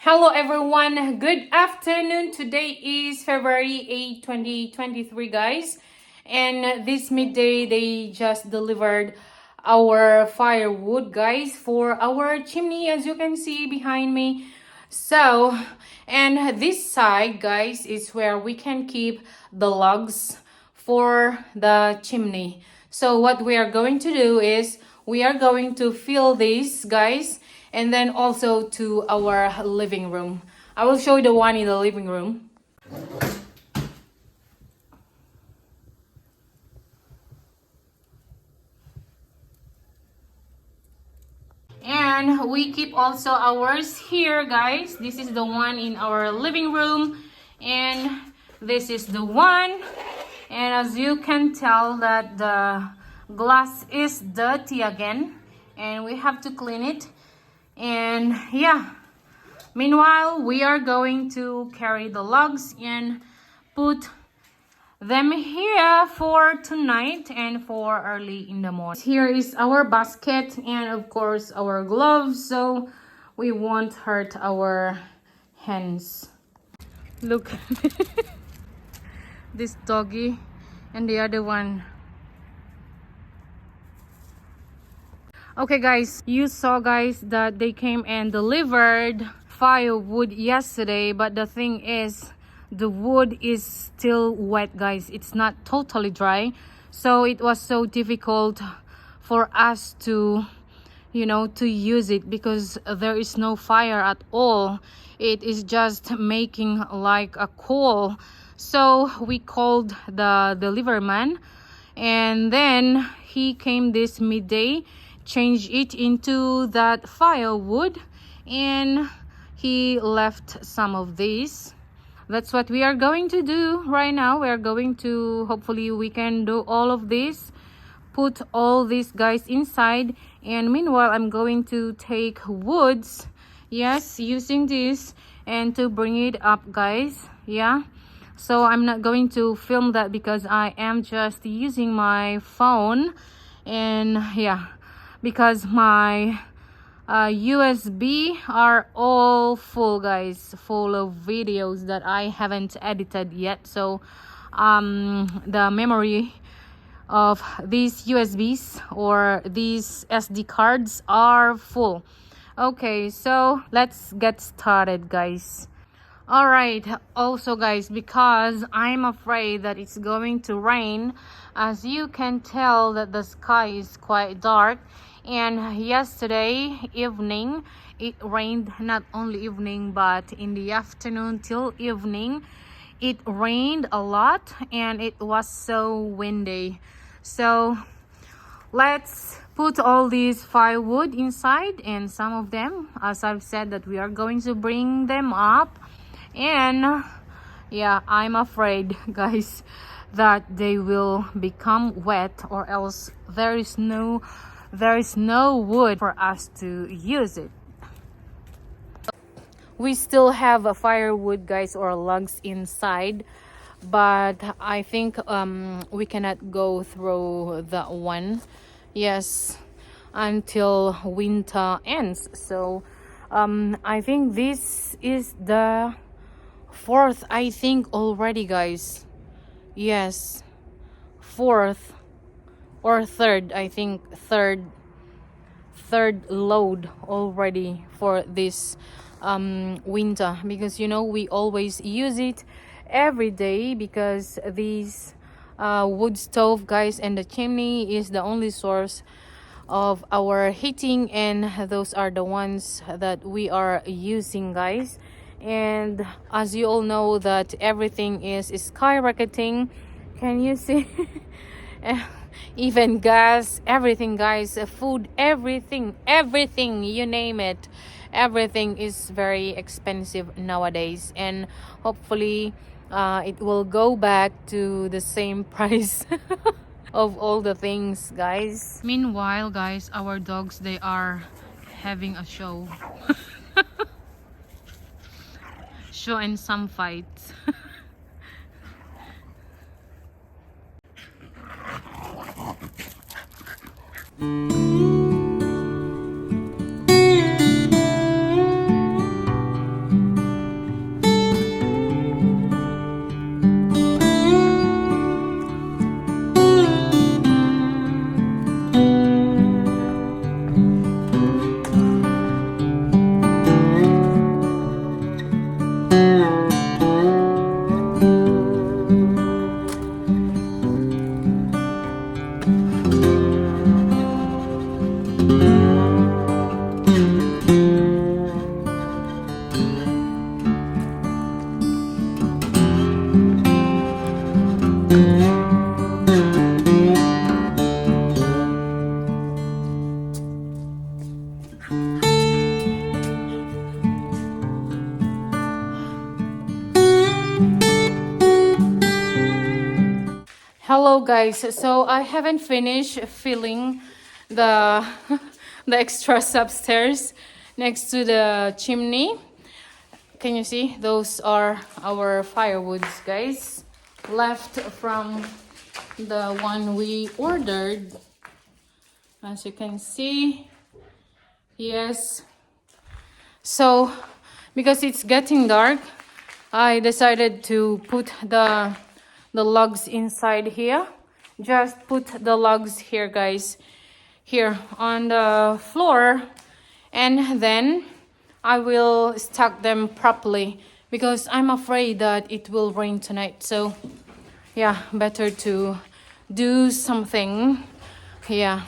Hello everyone, good afternoon. Today is February 8, 2023 guys. And this midday they just delivered our firewood guys for our chimney, as you can see behind me. So, and this side guys is where we can keep the logs for the chimney. So what we are going to do is we are going to fill this guys, and then also to our living room. I will show you the one in the living room. And we keep also ours here guys. This is the one in our living room, and this is the one. And as you can tell that the glass is dirty again, and we have to clean it. And yeah, meanwhile we are going to carry the logs and put them here for tonight and for early in the morning. Here is our basket and of course our gloves, so we won't hurt our hands. Look, this doggy and the other one. Okay guys, you saw guys that they came and delivered firewood yesterday, but the thing is the wood is still wet guys. It's not totally dry, so it was so difficult for us to to use it because there is no fire at all. It is just making like a coal. So we called the delivery man, and then he came this midday, changed it into that firewood, and he left some of these. That's what we are going to do right now. We are going to, hopefully we can do all of this, put all these guys inside, and meanwhile I'm going to take woods, yes, using this, and to bring it up guys. Yeah, so I'm not going to film that because I am just using my phone. And yeah, because my USB are all full guys, full of videos that I haven't edited yet. So the memory of these USBs or these SD cards are full. Okay, so let's get started guys. All right, also guys, because I'm afraid that it's going to rain, as you can tell that the sky is quite dark, and yesterday evening it rained. Not only evening but in the afternoon till evening it rained a lot, and it was so windy. So let's put all these firewood inside, and some of them, as I've said, that we are going to bring them up. And yeah, I'm afraid guys that they will become wet, or else there is no wood for us to use it. We still have a firewood guys, or logs inside, but I think we cannot go through that one, yes, until winter ends. So I think this is the fourth, I think, already guys. Yes, fourth or third, I think third load already for this winter, because we always use it every day, because these wood stove guys and the chimney is the only source of our heating, and those are the ones that we are using guys. And as you all know that everything is skyrocketing. Can you see? Even gas, everything guys, food, everything, you name it, everything is very expensive nowadays, and hopefully it will go back to the same price of all the things guys. Meanwhile guys, our dogs, they are having a show. Show and some fights. Hello guys, so I haven't finished filling the the extras upstairs next to the chimney. Can you see? Those are our firewoods, guys, left from the one we ordered. As you can see, yes. So because it's getting dark, I decided to put the logs inside here. Just put the logs here, guys, here on the floor, and then I will stack them properly because I'm afraid that it will rain tonight. So yeah, better to do something. Yeah.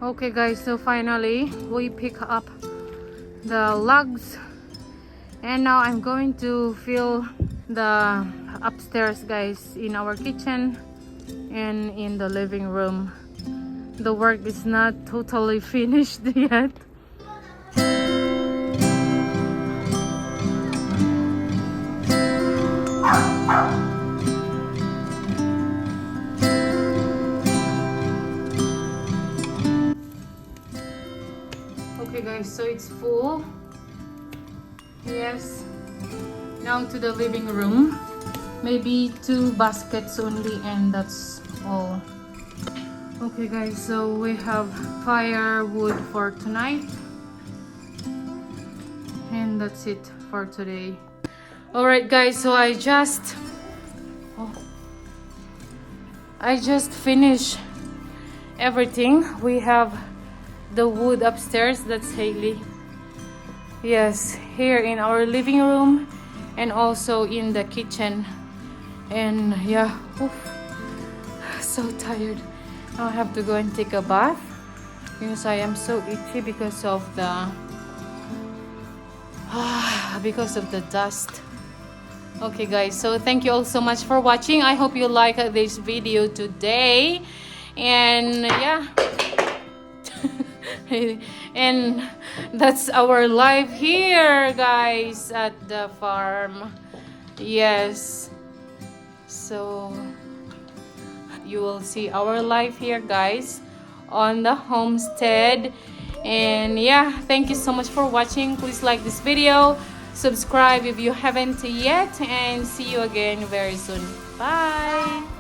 Okay guys, so finally we pick up the logs, and now I'm going to fill the upstairs, guys, in our kitchen and in the living room. The work is not totally finished yet. Okay guys, so it's full. Yes. Now to the living room. Maybe 2 baskets only, and that's all. Okay guys, so we have firewood for tonight. And that's it for today. Alright guys, so I just finished everything. We have the wood upstairs. That's Haley. Yes, here in our living room and also in the kitchen. And yeah, so tired. Now I have to go and take a bath because I am so itchy because of the dust. Okay guys, so thank you all so much for watching. I hope you like this video today, and yeah. And that's our life here, guys, at the farm. Yes, so you will see our life here, guys, on the homestead. And yeah, thank you so much for watching. Please like this video, subscribe if you haven't yet, and see you again very soon. Bye.